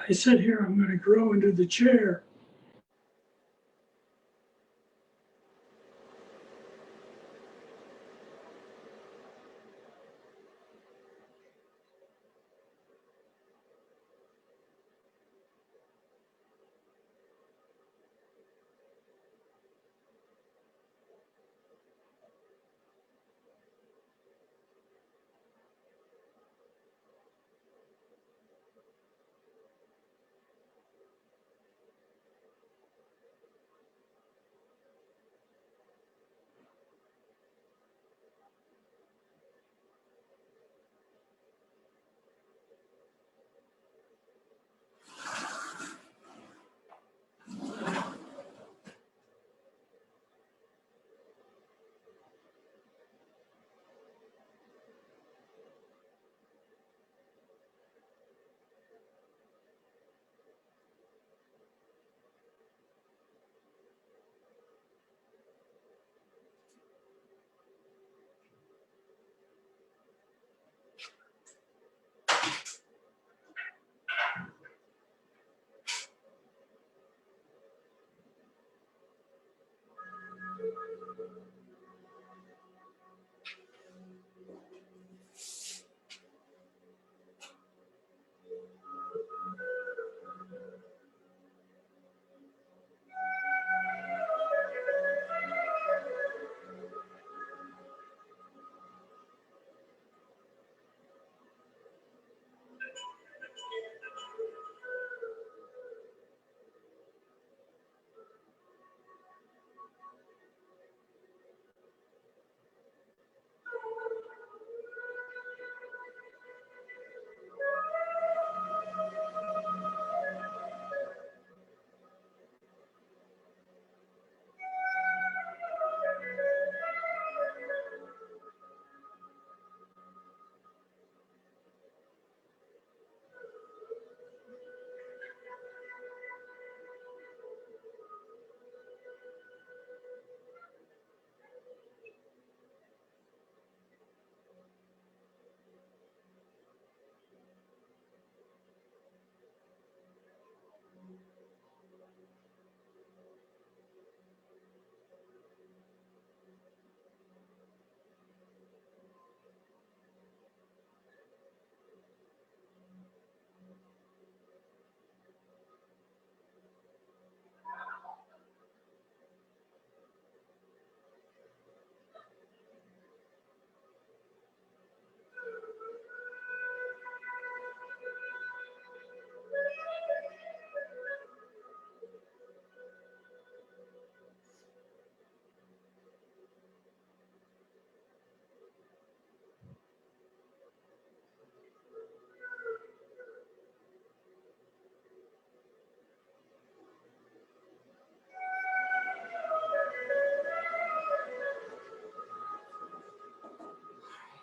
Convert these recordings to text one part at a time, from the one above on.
I sit here, I'm going to grow into the chair.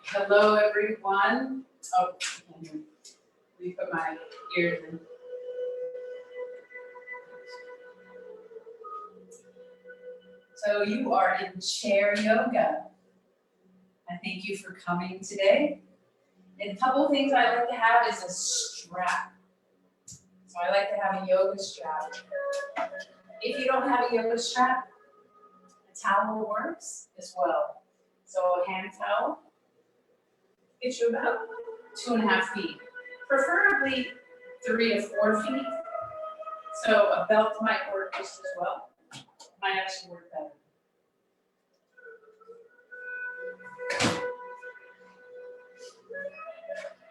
Hello, everyone. Oh, let me put my ears in. So you are in chair yoga. I thank you for coming today. And a couple of things I like to have is a strap. So I like to have a yoga strap. If you don't have a yoga strap, a towel works as well. So a hand towel gets you about 2.5 feet, preferably 3 to 4 feet. So a belt might work just as well. Might actually work better.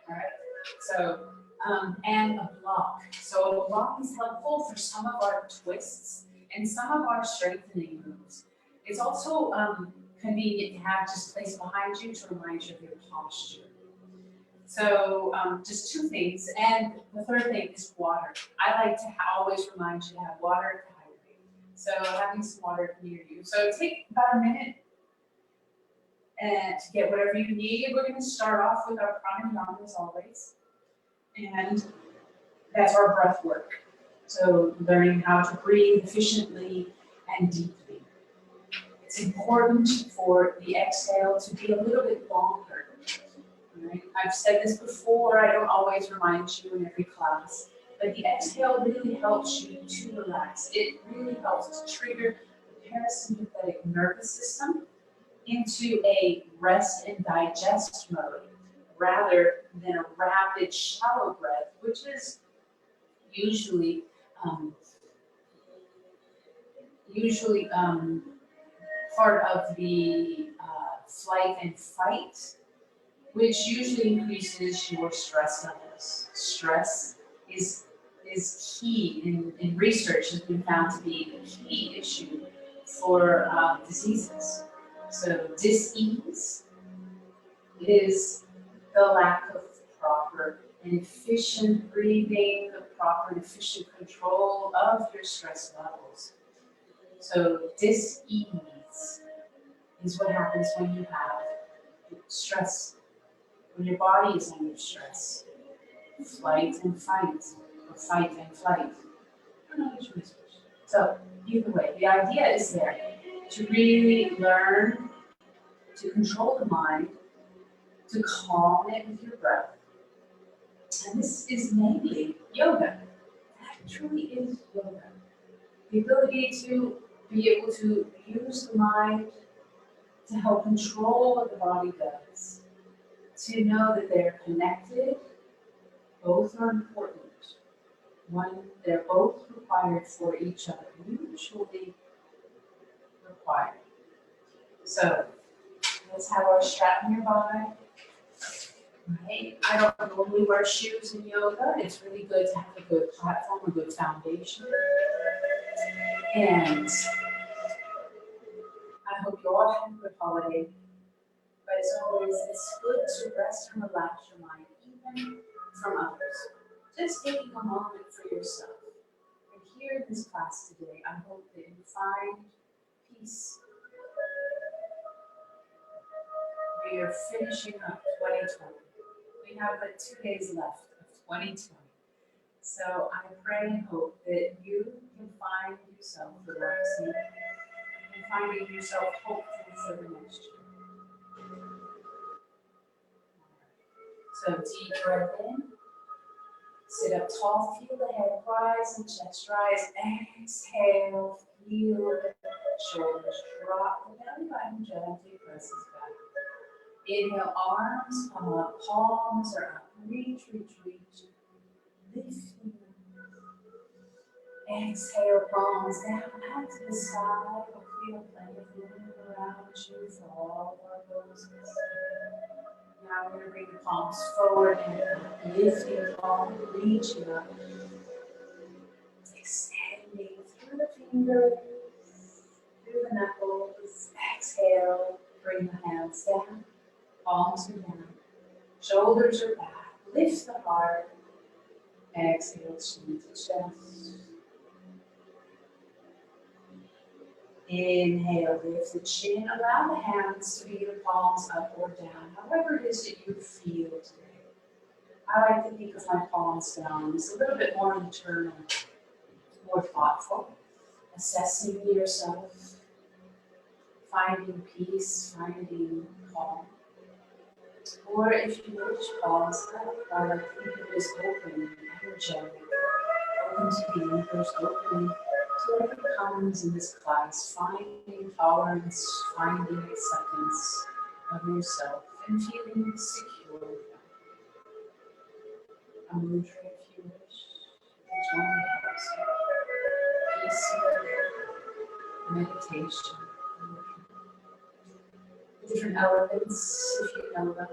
All right. So and a block. So a block is helpful for some of our twists and some of our strengthening moves. It's also convenient to have just placed behind you to remind you of your posture. So just 2 things. And the third thing is water. I like to always remind you to have water to hydrate. So having some water near you. So take about a minute and to get whatever you need. We're going to start off with our pranayama as always. And that's our breath work. So learning how to breathe efficiently and deeply. It's important for the exhale to be a little bit longer. Right? I've said this before, I don't always remind you in every class, But the exhale really helps you to relax. It really helps to trigger the parasympathetic nervous system into a rest and digest mode rather than a rapid, shallow breath, which is usually part of the flight and fight, which usually increases your stress levels. Stress is key in research, has been found to be a key issue for diseases. So dis-ease is the lack of proper and efficient breathing, the proper and efficient control of your stress levels. So dis-ease is what happens when you have stress, when your body is under stress. Flight and fight, or fight and flight. I don't know which one is which. So either way, the idea is there to really learn to control the mind, to calm it with your breath. And this is mainly yoga. That truly is yoga. The ability to be able to use the mind to help control what the body does. To know that they're connected, both are important. They're both required for each other, mutually required. So let's have our strap nearby. Right. I don't normally wear shoes in yoga. It's really good to have a good platform, a good foundation. And I hope you all have a good holiday. But as always, it's good to rest and relax your mind, even from others. Just taking a moment for yourself. And here in this class today, I hope that you find peace. We are finishing up 2020. We have but 2 days left of 2020. So I pray and hope that you can find yourself relaxing and finding yourself hopeful for the next year. So deep breath in. Sit up tall, feel the head rise and chest rise. Exhale, feel the shoulders drop. The belly button gently presses back. Inhale, arms come up, palms are up. Reach, reach, reach. Lifting. Exhale, palms down out to the side. Feel plenty of room around you for all of our poses. Now we're going to bring the palms forward and up. Lifting the palm, reaching up. Extending through the fingers, through the knuckles. Exhale, bring the hands down. Palms are down. Shoulders are back. Lift the heart. Exhale, chin to chest. Inhale, lift the chin. Allow the hands to be the palms up or down, however it is that you feel today. I like to think of my palms down. It's a little bit more internal, more thoughtful, assessing yourself, finding peace, finding calm. Or if you wish, palms up, I like to think of it as open, energetic, open to the universe, open to whatever comes in this class, finding tolerance, finding acceptance of yourself, and feeling secure. A mantra if you wish, which one helps you. Peace, meditation, different elements if you know them.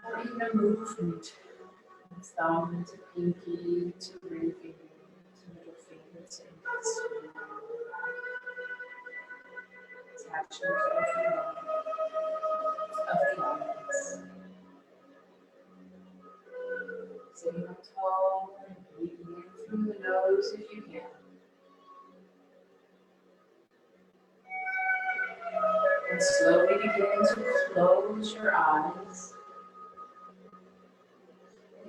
Or even a movement. Thumb to pinky to ring finger to middle finger to index finger. Attachment to every one of the elements. Sitting up tall and breathing in through the nose if you can. And slowly begin to close your eyes.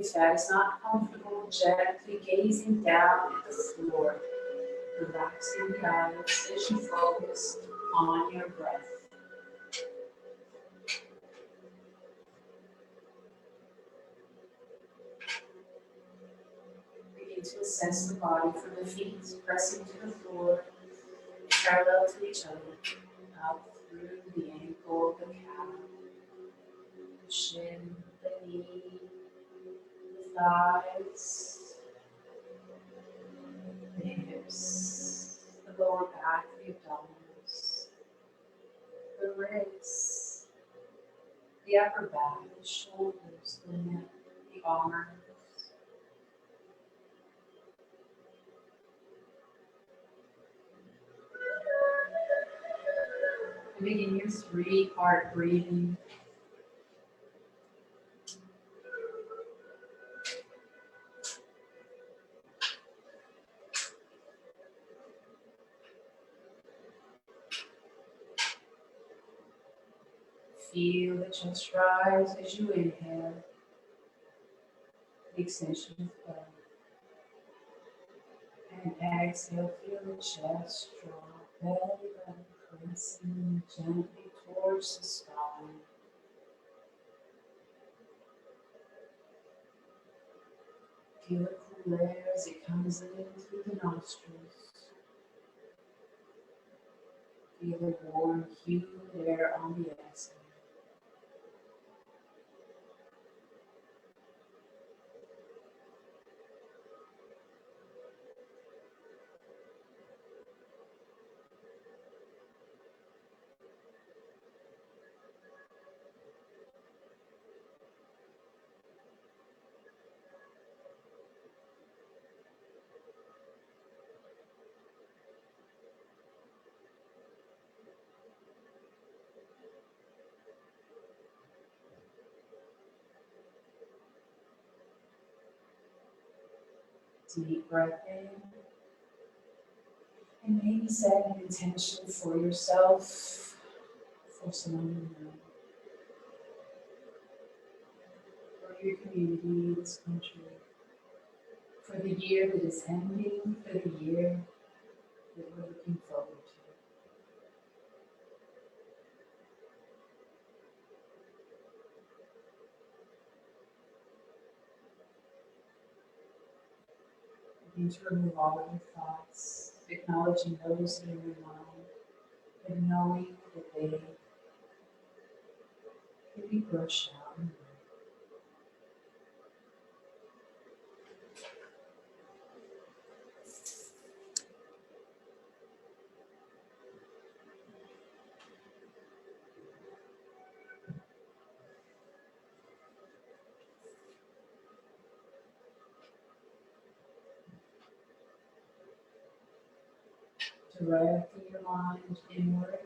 If that is not comfortable, gently gazing down at the floor, relaxing the eyes as you focus on your breath. assess the body from the feet, pressing to the floor, parallel to each other, out through the ankle, the calf, the shin, the knee, the thighs, the hips, the lower back, the abdominals, the ribs, the upper back, the shoulders, the neck, the arms. And begin your 3-part breathing. Feel the chest rise as you inhale, the extension of the belly. And exhale, feel the chest drop, belly button pressing gently towards the spine. Feel the cool air as it comes in through the nostrils. Feel the warm, humid air on the exhale. Deep breath in. And maybe set an intention for yourself, for someone you know, for your community, this country, for the year that is ending, for the year that we're looking forward to. Begin to remove all your thoughts, acknowledging those in your mind, and knowing that they can be brushed out. Directing your mind inward.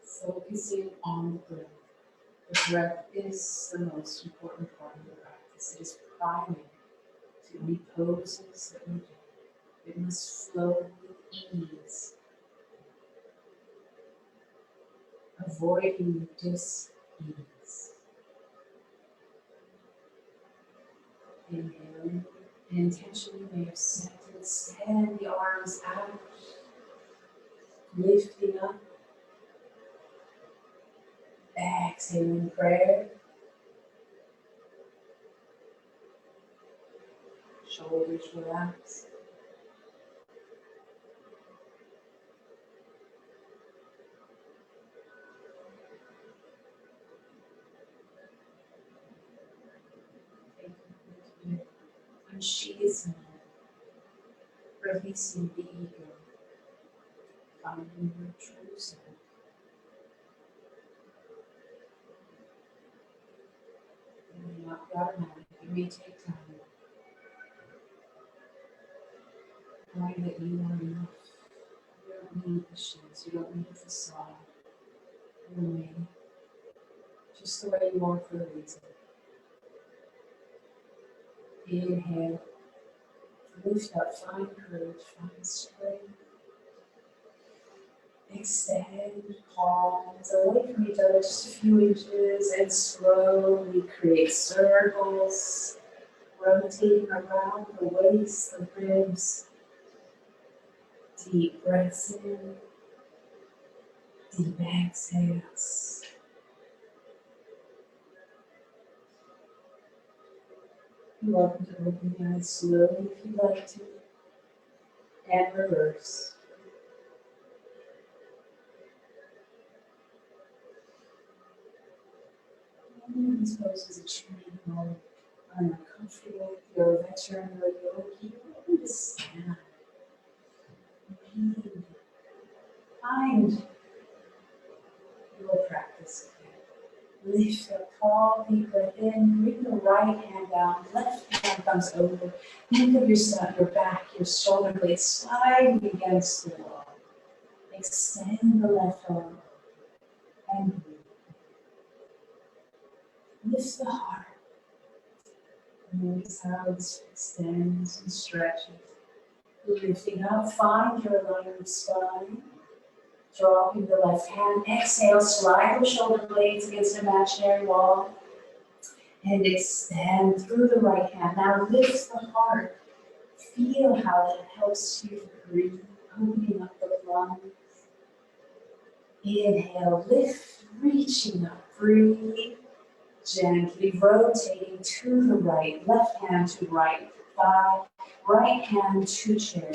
Focusing on the breath. The breath is the most important part of the practice. It is primary to any poses that we do. It must flow with ease, avoiding dis-ease. Inhaling, an intention you may have set to extend the arms out, lifting up. Exhaling prayer. Shoulders relax. And she is now releasing the ego, finding your true self. It may not be automatic, it may take time. Knowing that you are enough. You don't need the shoes, you don't need a facade. You're made just the way you are for a reason. Inhale, lift up, find courage, find strength. Extend palms away from each other just a few inches and slowly create circles, rotating around the waist, the ribs. Deep breaths in, deep exhales. You're welcome to open the eyes slowly if you'd like to, and reverse. Any of these poses are treatable, are uncomfortable, if you're a veteran or a yogi, open to stand. Repeat. Find your practice. Lift up tall, deep breath in, bring the right hand down, left hand comes over. Think of yourself, your back, your shoulder blades sliding against the wall. Extend the left arm and breathe. Lift the heart. Notice how this extends and stretches. Lifting up, find your line of spine. Dropping the left hand, exhale, slide the shoulder blades against an imaginary wall. And extend through the right hand. Now lift the heart. Feel how that helps you breathe, opening up the lungs. Inhale, lift, reaching up, breathe. Gently rotating to the right, left hand to right thigh, right hand to chair.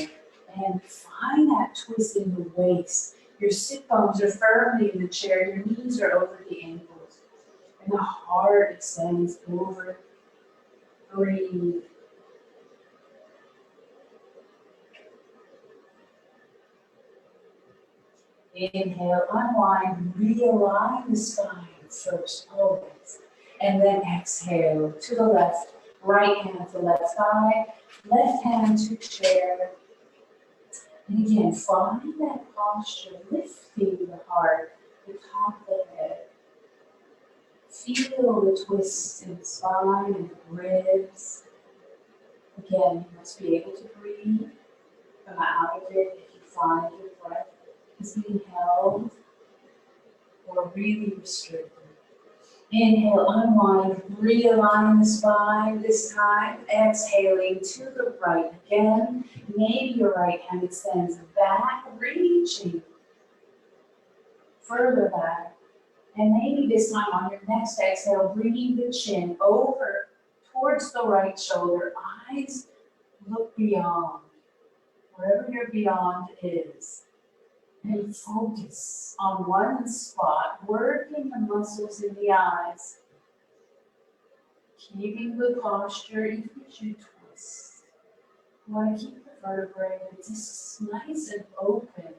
And find that twist in the waist. Your sit bones are firmly in the chair, your knees are over the ankles. And the heart extends over. Breathe. Inhale, unwind, realign the spine first, always. And then exhale to the left, right hand to left thigh, left hand to chair. And again, find that posture, lifting the heart, the top of the head. Feel the twists in the spine and the ribs. Again, you must be able to breathe. Come out of it if you find your breath is being held or really restricted. Inhale, unwind, realign the spine this time. Exhaling to the right again. Maybe your right hand extends back, reaching further back. And maybe this time on your next exhale, bringing the chin over towards the right shoulder. Eyes look beyond, wherever your beyond is. And focus on one spot, working the muscles in the eyes. Keeping the posture, even as you twist. You want to keep the vertebrae just nice and open.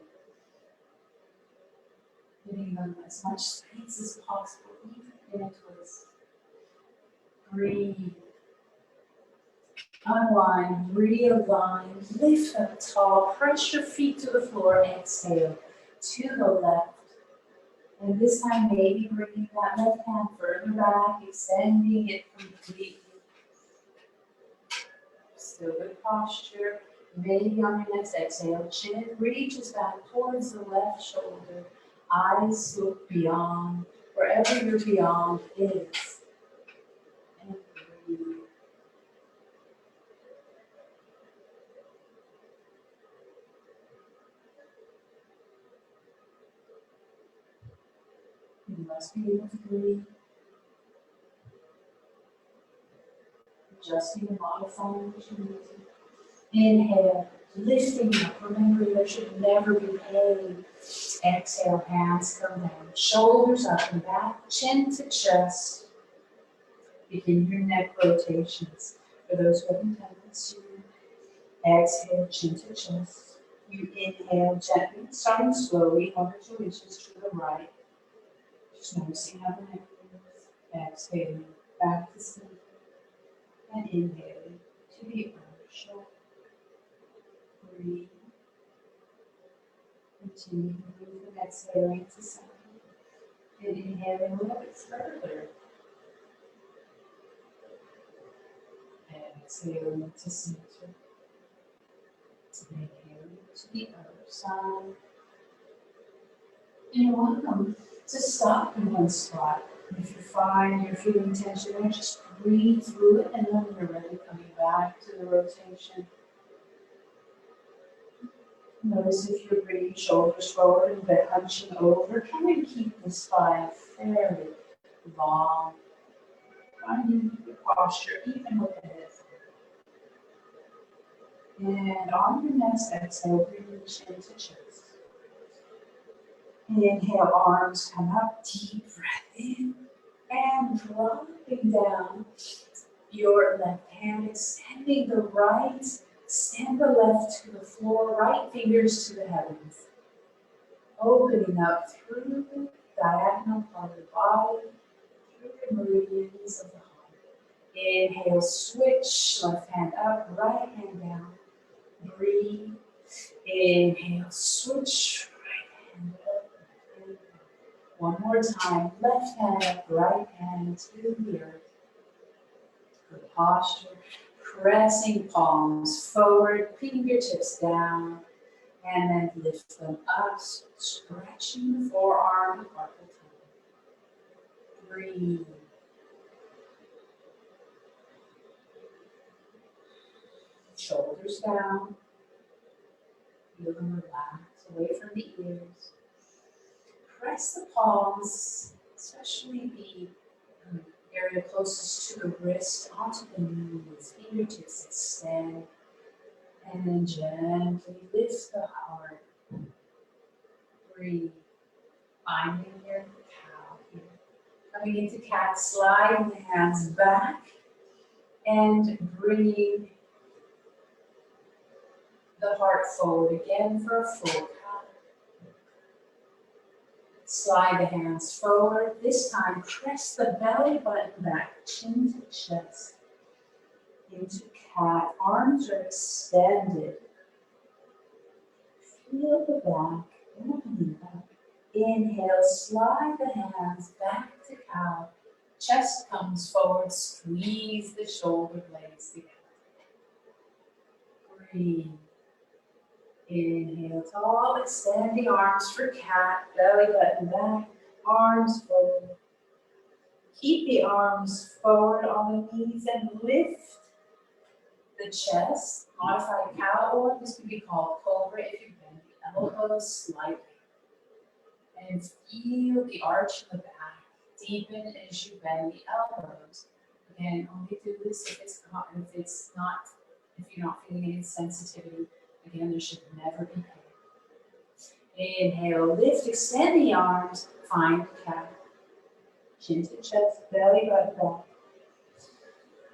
Giving them as much space as possible, even in a twist. Breathe. Unwind, realign, lift up tall, press your feet to the floor, exhale to the left. And this time, maybe bringing that left hand further back, extending it completely. Still good posture. Maybe on your next exhale, chin reaches back towards the left shoulder. Eyes look beyond, wherever your beyond is. And breathe. You must be able to breathe. Adjusting and modifying what you need to. Inhale, lifting up. Remember, there should never be pain. Exhale, hands come down. Shoulders up and back, chin to chest. Begin your neck rotations. For those who haven't done this, exhale, chin to chest. You inhale gently, starting slowly, 1 or 2 inches to the right. Just noticing how the neck moves. Exhaling, back to center. And inhaling to the other shoulder. Breathe. Continue to move and exhaling to center. And inhaling a little bit further. Exhaling to center. Inhaling to the other side. You're welcome to stop in one spot. If you find you're feeling tension there, just breathe through it, and then when you're ready, coming back to the rotation. Notice if you're bringing shoulders forward and then hunching over, try and keep the spine fairly long. Finding your posture even with the head. And on your next exhale, bring your chin to chest. Inhale, arms come up, deep breath in, and dropping down. Your left hand extending the right, extend the left to the floor, right fingers to the heavens. Opening up through the diagonal part of the body, through the meridians of the heart. Inhale, switch, left hand up, right hand down. Breathe. Inhale, switch, right hand up. And one more time, left hand up, right hand to the earth. Good posture. Pressing palms forward, fingertips down, and then lift them up, stretching the forearm and carpal tunnel. Breathe. Shoulders down. Feel them relax away from the ears. Press the palms, especially the area closest to the wrist, onto the knees. Fingertips extend. And then gently lift the heart. Breathe. Finding your cow here. Coming into cat, sliding the hands back and bringing the heart forward again for a full cow. Slide the hands forward. This time, press the belly button back, chin to chest. Into cat, arms are extended. Feel the back, opening up. Inhale, slide the hands back to cow. Chest comes forward, squeeze the shoulder blades together. Breathe. Inhale, tall, extending arms for cat, belly button back, arms forward. Keep the arms forward on the knees and lift the chest. Modified cow, or this could be called cobra if you bend the elbows slightly. And feel the arch in the back deepen as you bend the elbows. Again, only do this if you're not feeling any sensitivity. Again, there should never be pain. Inhale, lift, extend the arms, find the cat. Chin to chest, belly button back.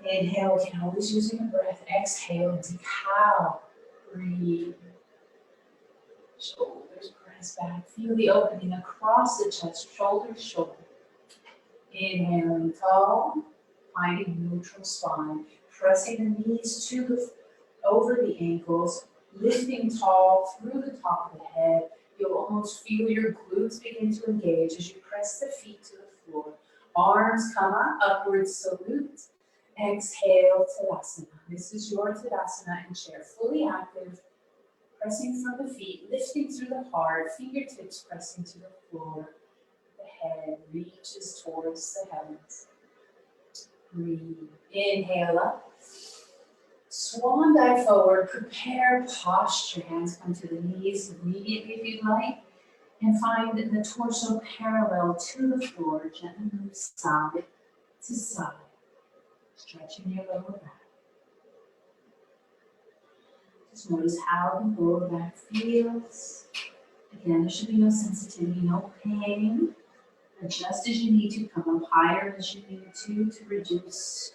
Inhale, again, always using a breath. Exhale into cow. Breathe. Shoulders press back. Feel the opening across the chest, shoulder to shoulder. Inhaling tall, finding neutral spine. Pressing the knees over the ankles, lifting tall through the top of the head. You'll almost feel your glutes begin to engage as you press the feet to the floor. Arms come up, upward salute. Exhale, Tadasana. This is your Tadasana in chair, fully active. Pressing from the feet, lifting through the heart, fingertips pressing to the floor. The head reaches towards the heavens. Breathe. Inhale up. Swan dive forward. Prepare posture. Hands come to the knees immediately if you'd like. And find the torso parallel to the floor. Gently move side to side. Stretching your lower back. Just notice how the lower back feels. Again, there should be no sensitivity, no pain. Adjust as you need to, come up higher as you need to reduce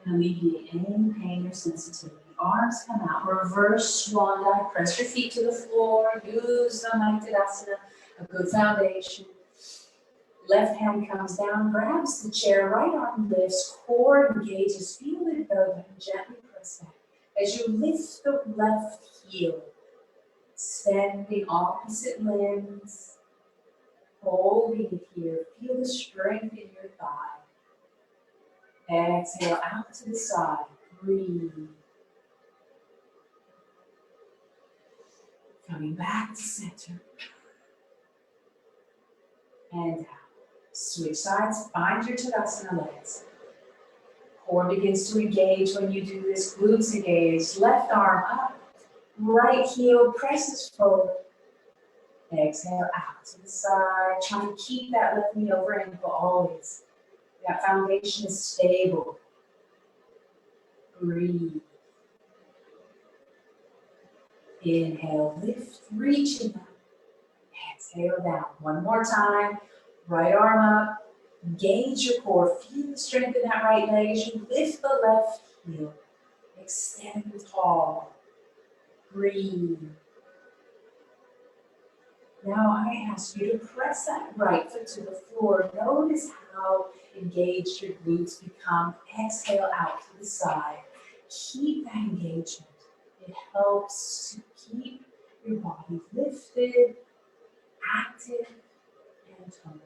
and alleviate any pain or sensitivity. Arms come out, reverse swan dive, press your feet to the floor, use the Tadasana, a good foundation. Left hand comes down, grabs the chair, right arm lifts, core engages, feel it belly button, gently press back. As you lift the left heel, extending opposite limbs, holding it here, feel the strength in your thigh. Exhale out to the side, breathe. Coming back to center. and down. Switch sides, find your Tadasana legs. Core begins to engage when you do this, glutes engage, left arm up, right heel presses forward. Exhale out to the side, try to keep that left knee over ankle always. That foundation is stable. Breathe. Inhale, lift, reaching up. Exhale down. One more time. Right arm up. Engage your core. Feel the strength in that right leg as you lift the left heel. Extend tall. Breathe. Now I ask you to press that right foot to the floor. Notice how engaged your glutes become. Exhale out to the side. Keep that engagement. It helps to keep your body lifted, active, and toned.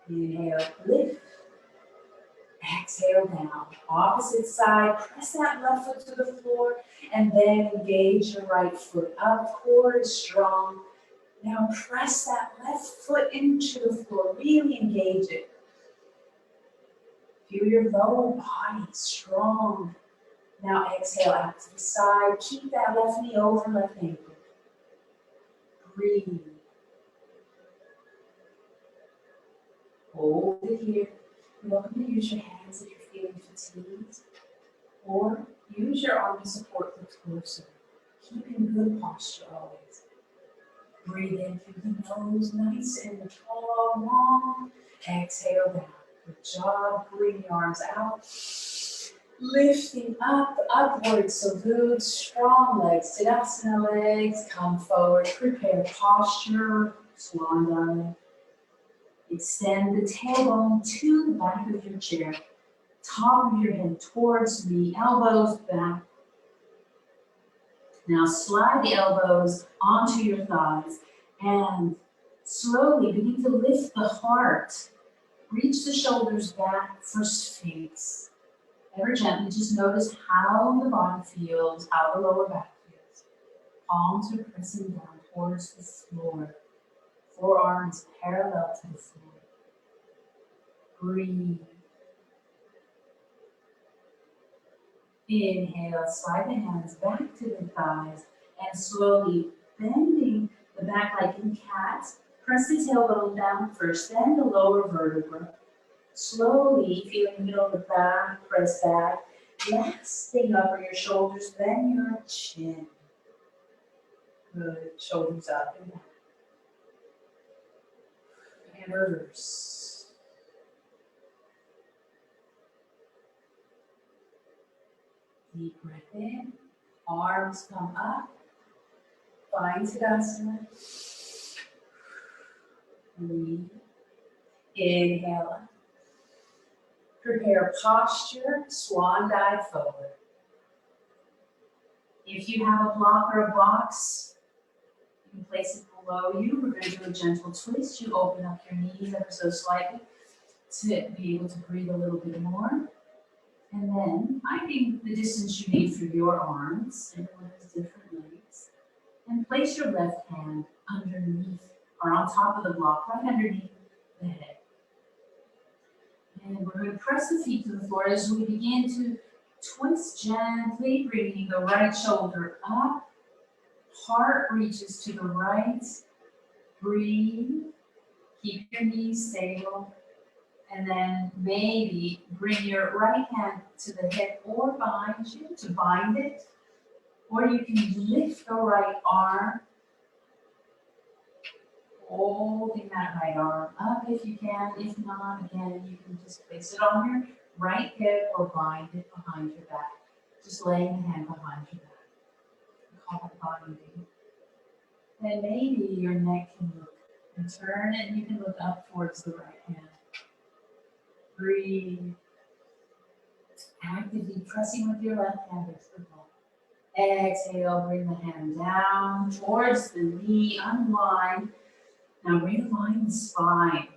Inhale, lift. Exhale down. Opposite side, press that left foot to the floor, and then engage your right foot up. Core is strong. Now press that left foot into the floor. Really engage it. Feel your lower body strong. Now exhale out to the side. Keep that left knee over left ankle. Breathe. Hold it here. You're welcome to use your hands if you're feeling fatigued, or use your arm to support the torso. Keep in good posture always. Breathe in through the nose, nice and tall, long. Exhale down. Good job. Bring the arms out. Lifting up, upward. So good, strong legs. Tadasana legs. Come forward. Prepare posture. Swan dive. Extend the tailbone to the back of your chair. Top of your head towards the elbows back. Now slide the elbows onto your thighs and slowly begin to lift the heart. Reach the shoulders back for Sphinx. Ever gently, just notice how the body feels, how the lower back feels. Palms are pressing down towards the floor. Forearms parallel to the floor. Breathe. Inhale, slide the hands back to the thighs and slowly bending the back like in cat. Press the tailbone down first, then the lower vertebra. Slowly, feeling the middle of the back, press back. Last thing over your shoulders, then your chin. Good, shoulders up and down. And reverse. Deep breath in, arms come up, find Tadasana. Breathe. Inhale up. Prepare posture, swan dive forward. If you have a block or a box, you can place it below you. We're going to do a gentle twist. You open up your knees ever so slightly to be able to breathe a little bit more. And then, finding the distance you need for your arms, everyone has different legs, and place your left hand underneath, or on top of the block, right underneath the head. And we're going to press the feet to the floor as we begin to twist gently, bringing the right shoulder up, heart reaches to the right, breathe, keep your knees stable. And then maybe bring your right hand to the hip or behind you to bind it. Or you can lift the right arm, holding that right arm up if you can. If not, again, you can just place it on your right hip or bind it behind your back. Just laying the hand behind your back. We call it binding. And maybe your neck can look and turn, and you can look up towards the right hand. Breathe. Actively pressing with your left hand against the wall. Exhale, bring the hand down towards the knee, unwind. Now realign the spine.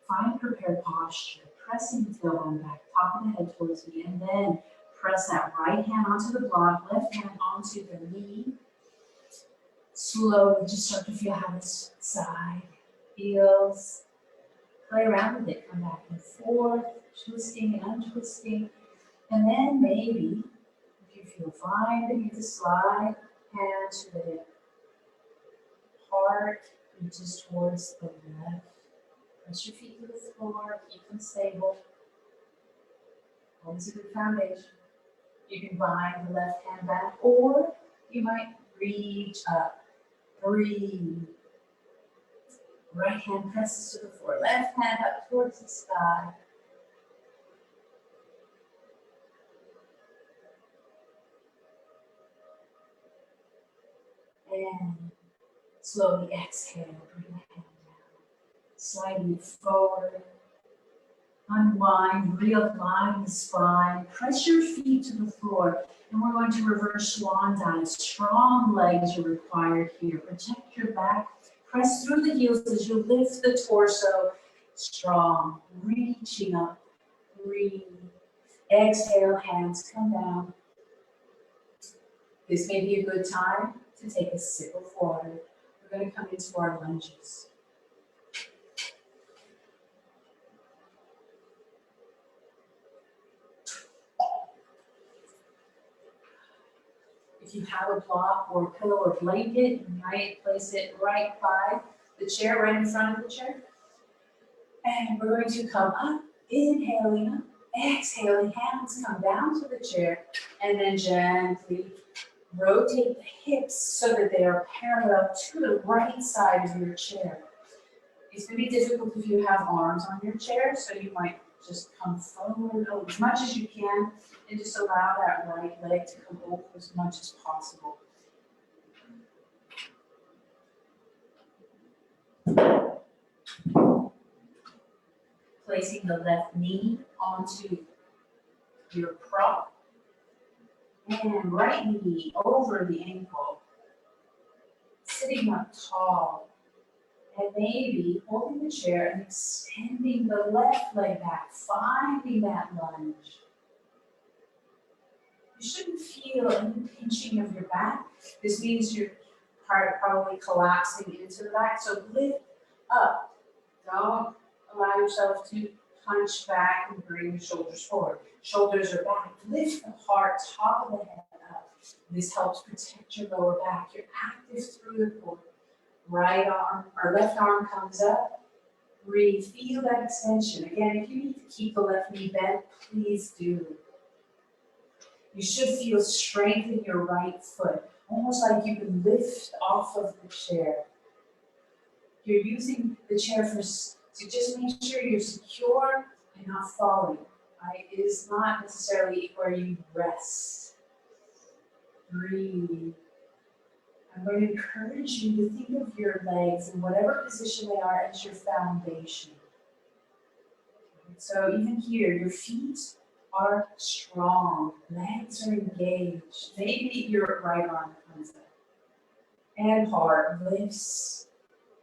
Find prepared posture, pressing the tailbone back, top of the head towards me, and then press that right hand onto the block, left hand onto the knee. Slowly just start to feel how this side feels. Play around with it, come back and forth, twisting and untwisting. And then maybe, if you feel fine, begin to slide hand to the hip. Heart reaches towards the left. Press your feet to the floor, keep them stable. Always a good foundation. You can bind the left hand back, or you might reach up. Breathe. Right hand presses to the floor. Left hand up towards the sky. And slowly exhale. Bring the hand down. Sliding it forward. Unwind, realign the spine. Press your feet to the floor. And we're going to reverse swan dive. Strong legs are required here. Protect your back. Press through the heels as you lift the torso. Strong. Reaching up. Breathe. Exhale, hands come down. This may be a good time to take a sip of water. We're going to come into our lunges. If you have a block or pillow or blanket, you might place it right by the chair, right in front of the chair. And we're going to come up, inhaling up, exhaling, hands come down to the chair, and then gently rotate the hips so that they are parallel to the right side of your chair. It's going to be difficult if you have arms on your chair, so you might just come forward as much as you can and just allow that right leg to come over as much as possible. Placing the left knee onto your prop and right knee over the ankle. Sitting up tall. And maybe holding the chair and extending the left leg back, finding that lunge. You shouldn't feel any pinching of your back. This means you're probably collapsing into the back. So lift up. Don't allow yourself to punch back and bring your shoulders forward. Shoulders are back. Lift the heart, top of the head up. This helps protect your lower back. You're active through the core. Right arm, or left arm comes up. Breathe, feel that extension. Again, if you need to keep the left knee bent, please do. You should feel strength in your right foot, almost like you can lift off of the chair. You're using the chair to just make sure you're secure and not falling. Right? It is not necessarily where you rest. Breathe. I'm going to encourage you to think of your legs in whatever position they are as your foundation. So even here, your feet are strong, legs are engaged. Maybe your right arm comes up. And heart lifts.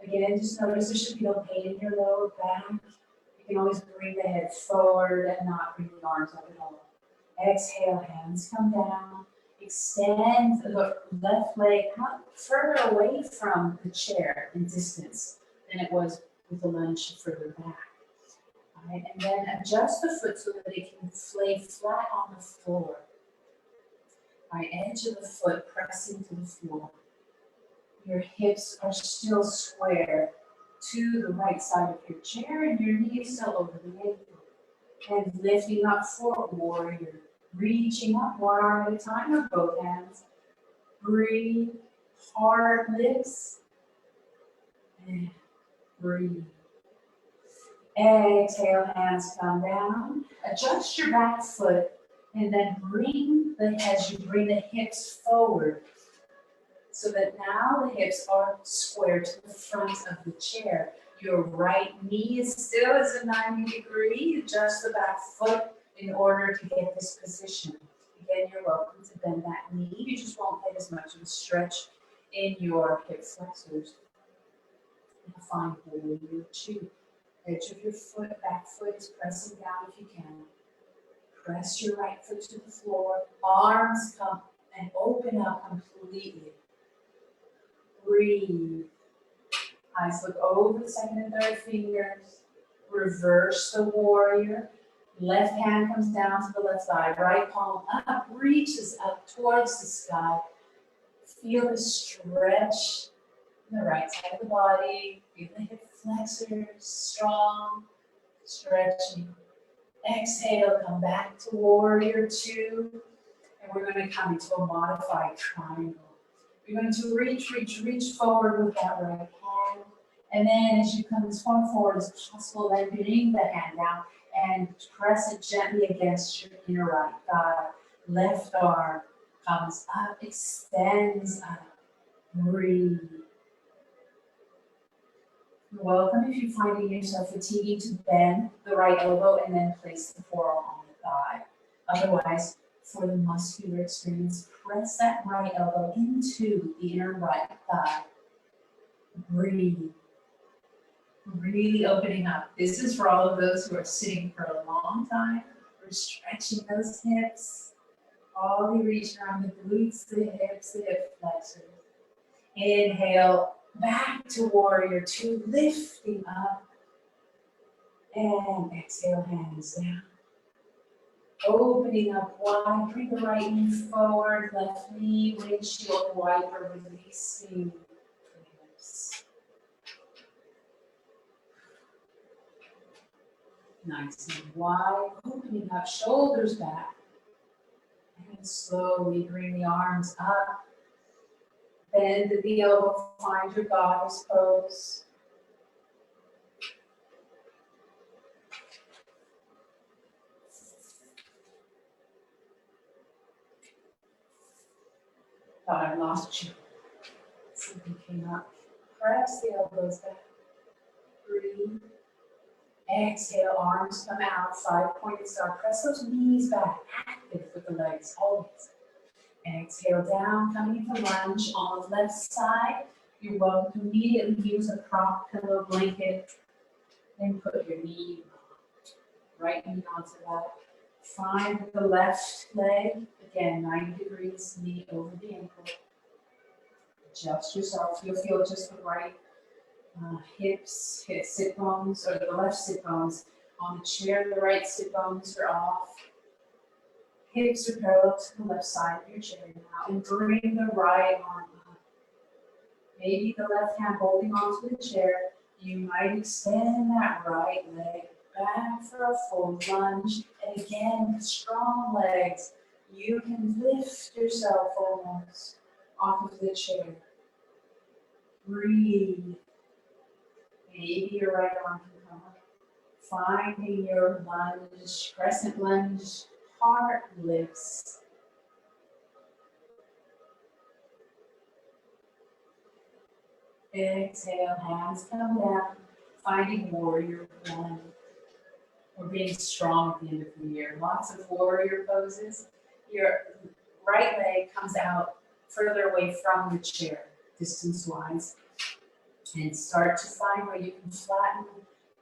Again, just notice there should be no pain in your lower back. You can always bring the head forward and not bring the arms up at all. Exhale, hands come down. Extend the left leg further away from the chair in distance than it was with the lunge further back. All right, and then adjust the foot so that it can lay flat on the floor. All right, edge of the foot pressing to the floor. Your hips are still square to the right side of your chair and your knee is still over the ankle. And lifting up for warrior. Reaching up, one arm at a time or both hands. Breathe, heart lifts, and breathe. Exhale, hands come down. Adjust your back foot, and then as you bring the hips forward, so that now the hips are square to the front of the chair. Your right knee is still as a 90 degree. Adjust the back foot in order to get this position. Again, you're welcome to bend that knee. You just won't get as much of a stretch in your hip flexors. And find warrior two. Edge of your foot, back foot is pressing down if you can. Press your right foot to the floor. Arms come and open up completely. breathe. Eyes look over the second and third fingers. Reverse the warrior. Left hand comes down to the left side. Right palm up, reaches up towards the sky. Feel the stretch in the right side of the body. Feel the hip flexors strong, stretching. Exhale, come back to warrior two. And we're going to come into a modified triangle. You're going to reach forward with that right hand. And then as you come as far forward as possible, then bring the hand down and press it gently against your inner right thigh. Left arm comes up, extends up. Breathe. You're welcome if you're finding yourself fatiguing to bend the right elbow and then place the forearm on the thigh. Otherwise, for the muscular experience, press that right elbow into the inner right thigh. Breathe. Really opening up. This is for all of those who are sitting for a long time. We're stretching those hips. All the reach around the glutes, the hips, the hip flexors. Inhale, back to warrior two, lifting up. And exhale, hands down. Opening up wide, bring the right knee forward, left knee, windshield wiper, releasing the hips. Nice and wide, opening up, shoulders back. And slowly bring the arms up. Bend the elbow, find your goddess pose. Thought I lost you. Something came up. Press the elbows back. Breathe. Exhale, arms come out, 5-pointed star. Press those knees back, active with the legs, always. Exhale down, coming into lunge on the left side. You're welcome to immediately use a prop pillow blanket. Then put your knee, right knee onto that. Find the left leg, again, 90 degrees, knee over the ankle. Adjust yourself, you'll feel just the right hips, hit sit bones, or the left sit bones on the chair, the right sit bones are off. Hips are parallel to the left side of your chair now, and bring the right arm up. Maybe the left hand holding onto the chair. You might extend that right leg back for a full lunge. And again, with strong legs, you can lift yourself almost off of the chair. Breathe. Maybe your right arm can come up. Finding your lunge, crescent lunge, heart lifts. Exhale, hands come down, finding warrior one. We're being strong at the end of the year. Lots of warrior poses. Your right leg comes out further away from the chair, distance-wise. And start to find where you can flatten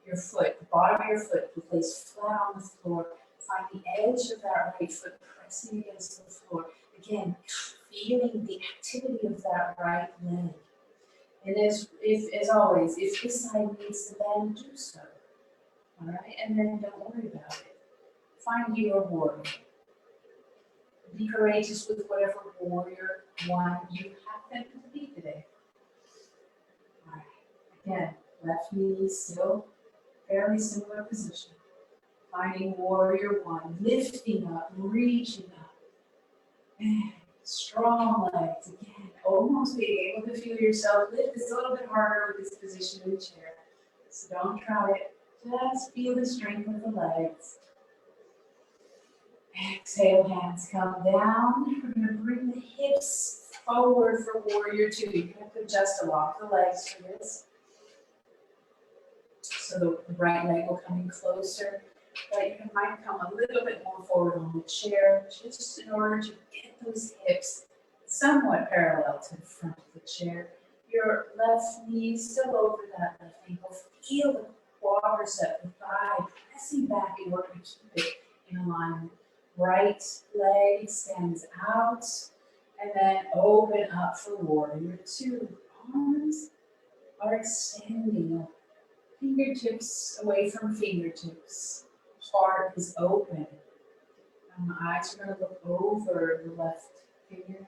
your foot, the bottom of your foot, you place flat on the floor. Find the edge of that right foot pressing against the floor. Again, feeling the activity of that right leg. And as always, if this side needs to bend, do so. All right, and then don't worry about it. Find your warrior. Be courageous with whatever warrior one you happen to be today. All right, again, left knee still, fairly similar position. Finding warrior one, lifting up, reaching up. And strong legs, again, almost being able to feel yourself lift. It's a little bit harder with this position in the chair, so don't try it. Just feel the strength of the legs. Exhale, hands come down. We're going to bring the hips forward for warrior two. You have to adjust a lot of the legs for this. So the right leg will come in closer. But you might come a little bit more forward on the chair, just in order to get those hips somewhat parallel to the front of the chair. Your left knee still over that left ankle. Feel the quadricep, the thigh pressing back in order to keep it in alignment. Right leg extends out, and then open up for warrior two. arms are extending, fingertips away from fingertips. Heart is open. And the eyes are going to look over the left fingers.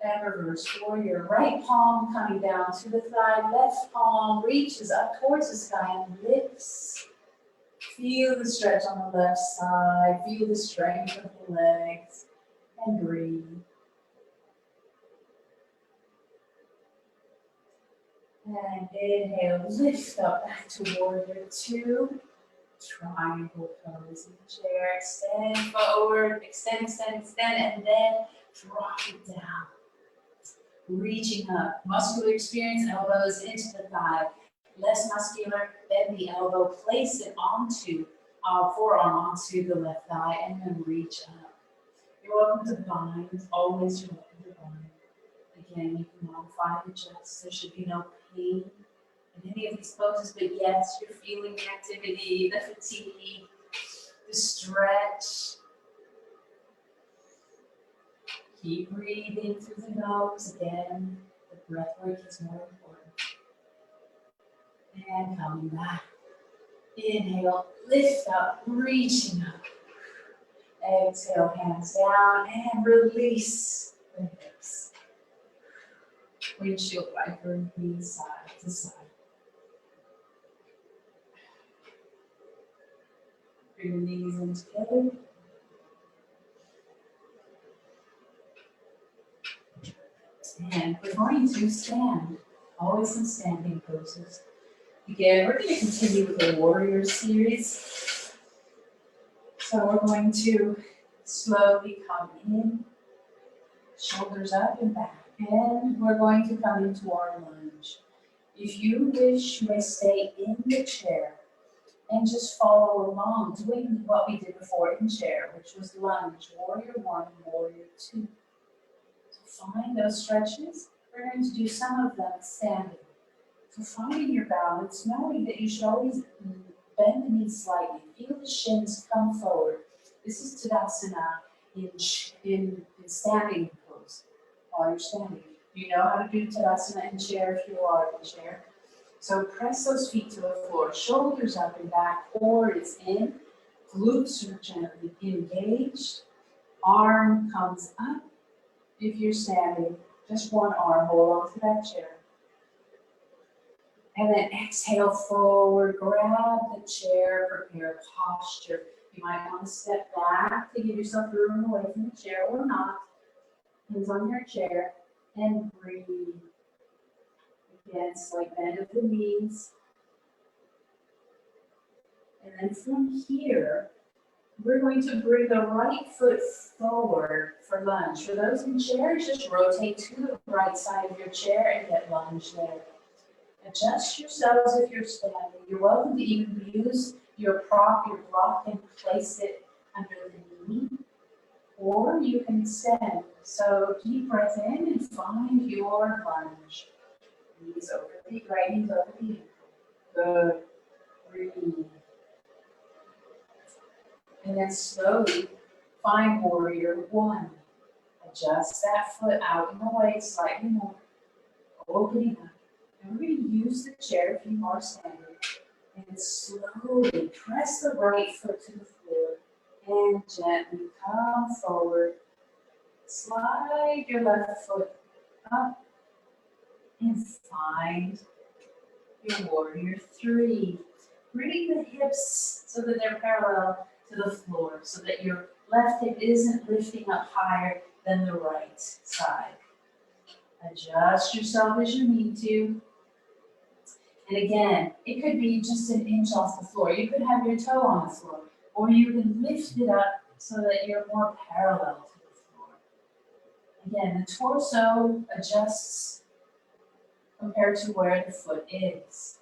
And reverse warrior. Right palm coming down to the thigh. Left palm reaches up towards the sky and lifts. Feel the stretch on the left side. Feel the strength of the legs. And breathe. And inhale, lift up back to warrior two. Triangle pose in the chair. Extend forward, extend, and then drop it down. Reaching up. Muscular experience, elbows into the thigh. Less muscular, bend the elbow, place it onto, forearm onto the left thigh, and then reach up. You're welcome to bind, always you're welcome to bind. Again, you can modify and adjust. There should be no pain in any of these poses, but yes, you're feeling the activity, the fatigue, the stretch. Keep breathing through the nose. Again, the breath work is more important. And coming back. Inhale, lift up, reaching up. Exhale, hands down, and release the hips. Windshield wiper, knees side to side. Bring the knees in together. And we're going to stand, always in standing poses. Again, we're going to continue with the warrior series. So we're going to slowly come in, shoulders up and back. And we're going to come into our lunge. If you wish, you may stay in the chair and just follow along, doing what we did before in chair, which was lunge, warrior one, warrior two. So find those stretches. We're going to do some of them standing. So finding your balance, knowing that you should always bend the knees slightly. Feel the shins come forward. This is Tadasana in standing pose while you're standing. You know how to do Tadasana in chair if you are in chair. So press those feet to the floor, shoulders up and back, forward is in, glutes are gently engaged, arm comes up. If you're standing, just one arm, hold on to that chair. And then exhale forward, grab the chair, prepare posture. You might want to step back to give yourself room away from the chair or not. Hands on your chair and breathe. Again, slight bend of the knees. And then from here, we're going to bring the right foot forward for lunge. For those in chairs, just rotate to the right side of your chair and get lunge there. Adjust yourselves if you're standing. You're welcome to even use your prop, your block, and place it under the knee. Or you can extend. So deep breath in and find your lunge. Knees over the right knees over the ankle. Good. Breathe. And then slowly find warrior one. Adjust that foot out in the way slightly more. Opening up. And we're going to use the chair if you are standing. And slowly press the right foot to the floor. And gently come forward. Slide your left foot up. And find your warrior three. Bring the hips so that they're parallel to the floor, so that your left hip isn't lifting up higher than the right side. Adjust yourself as you need to. And again, it could be just an inch off the floor. You could have your toe on the floor, or you can lift it up so that you're more parallel to the floor. Again, the torso adjusts compared to where the foot is.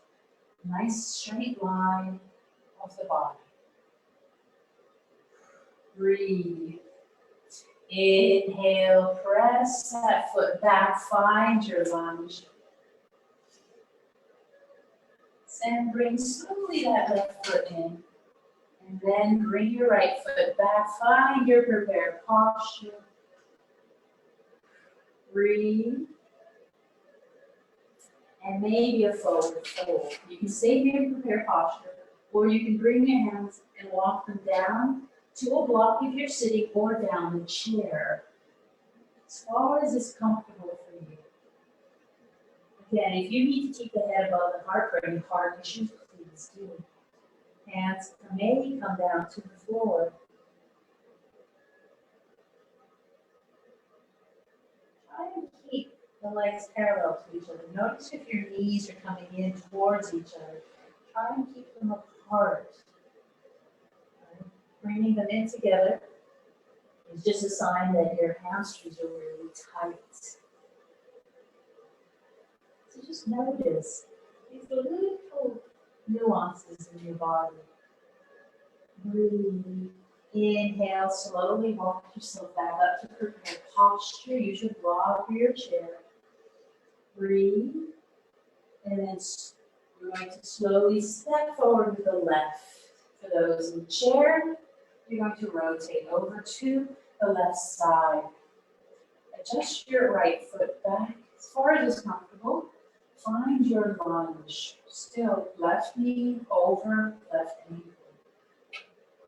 Nice straight line of the body. Breathe. Inhale, press that foot back, find your lunge. Then bring slowly that left foot in. And then bring your right foot back, find your prepared posture. Breathe. and maybe a forward fold. You can stay here in prepare posture, or you can bring your hands and walk them down to a block if you're sitting, or down the chair. As far as is comfortable for you. Again, if you need to keep the head above the heart for any heart issues, please do. Hands may come down to the floor. Try and keep the legs parallel to each other. Notice if your knees are coming in towards each other. Try and keep them apart. Right? Bringing them in together is just a sign that your hamstrings are really tight. So just notice these little nuances in your body. Breathe. Inhale, slowly walk yourself back up to prepare posture. Use your block for your chair. Breathe. And then we're going to slowly step forward with the left. For those in the chair, you're going to rotate over to the left side. Adjust your right foot back as far as is comfortable. Find your lunge. Still left knee over left ankle.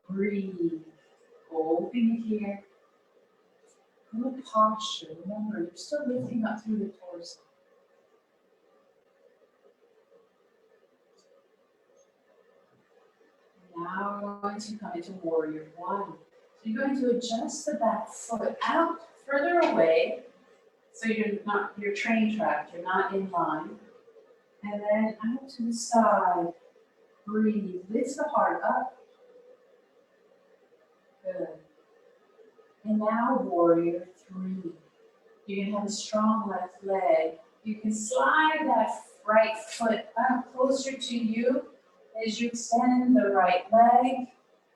Breathe. Open it here. Good posture. Remember, you're still lifting up through the torso. Now we're going to come into warrior one. So you're going to adjust the back foot out further away, so you're train tracked, you're not in line. And then out to the side. Breathe. Lift the heart up. Good. And now warrior three. You're going to have a strong left leg. You can slide that right foot up closer to you as you extend the right leg.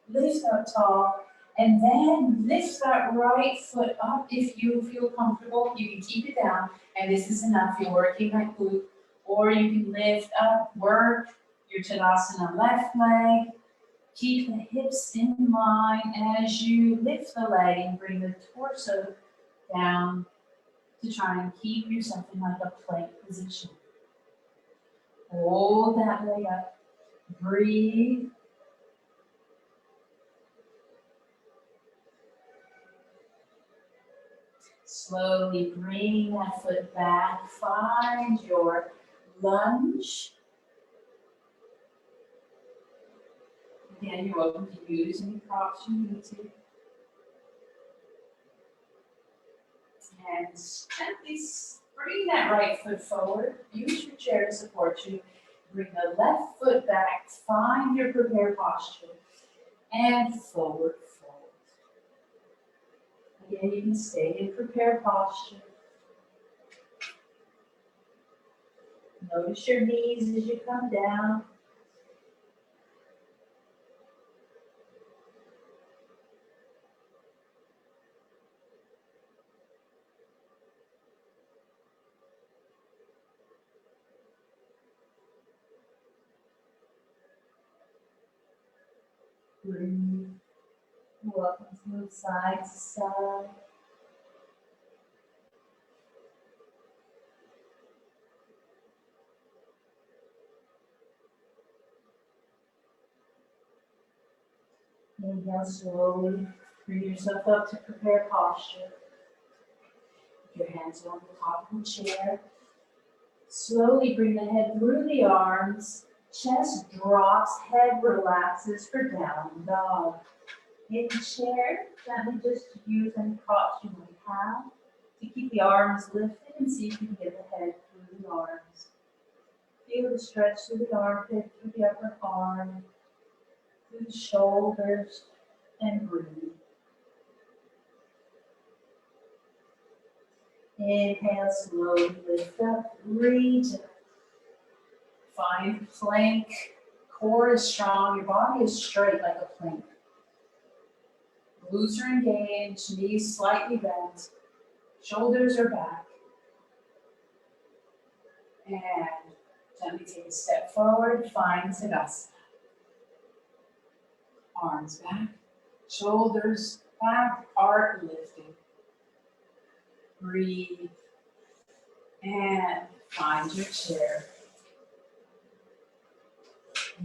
Lift up tall. And then lift that right foot up if you feel comfortable. You can keep it down. And this is enough. You're working that glute. Or you can lift up, work your Tadasana left leg. Keep the hips in line as you lift the leg and bring the torso down to try and keep yourself in like a plank position. Hold that leg up. Breathe. Slowly bring that foot back. Find your lunge. Again, you're welcome to use any props you need to. And gently bring that right foot forward. Use your chair to support you. Bring the left foot back. Find your prepare posture. And forward fold. Again, you can stay in prepare posture. Notice your knees as you come down. Breathe. Welcome to move side to side. Inhale slowly. Bring yourself up to prepare posture. Your hands are on the top of the chair. Slowly bring the head through the arms. Chest drops, head relaxes for down dog. In the chair, gently just use any props you might have to keep the arms lifted and see if you can get the head through the arms. Feel the stretch through the armpit, through the upper arm, through the shoulders, and breathe. Inhale, slowly lift up, reach up. Find plank. Core is strong. Your body is straight like a plank. Glutes are engaged, knees slightly bent, shoulders are back. And gently take a step forward, find Tadasana. Arms back, shoulders back, heart lifting. Breathe. And Find your chair.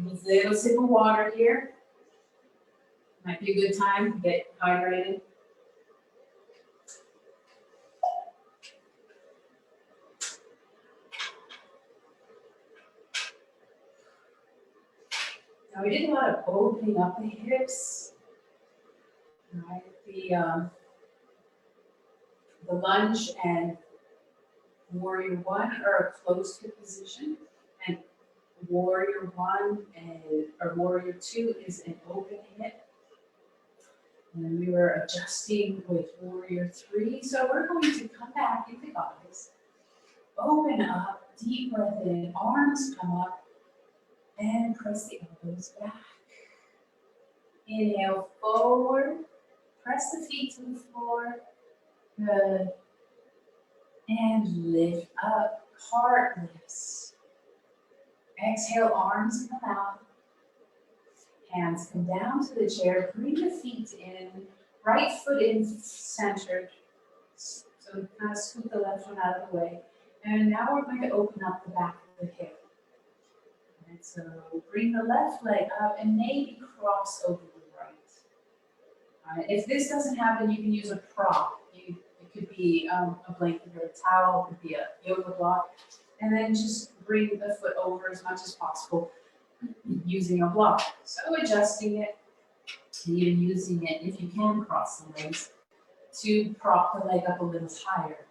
With a little sip of water here. Might be a good time to get hydrated. Now we did a lot of opening up the hips. Right, the lunge and warrior one are a closed hip position, and warrior one or warrior two is an open hip. And we were adjusting with warrior three. So we're going to come back into guys. Open up, deep breath in, arms come up, and press the elbows back. Inhale forward, press the feet to the floor. Good. And lift up, heart lifts. Exhale, arms come out. Hands come down to the chair, bring the feet in, right foot in centered. So kind of scoot the left one out of the way. And now we're going to open up the back of the hip. And so bring the left leg up and maybe cross over the right. All right. If this doesn't happen, you can use a prop. It could be a blanket or a towel, it could be a yoga block. And then just bring the foot over as much as possible using a block. So adjusting it, and even using it, if you can cross the legs, to prop the leg up a little higher.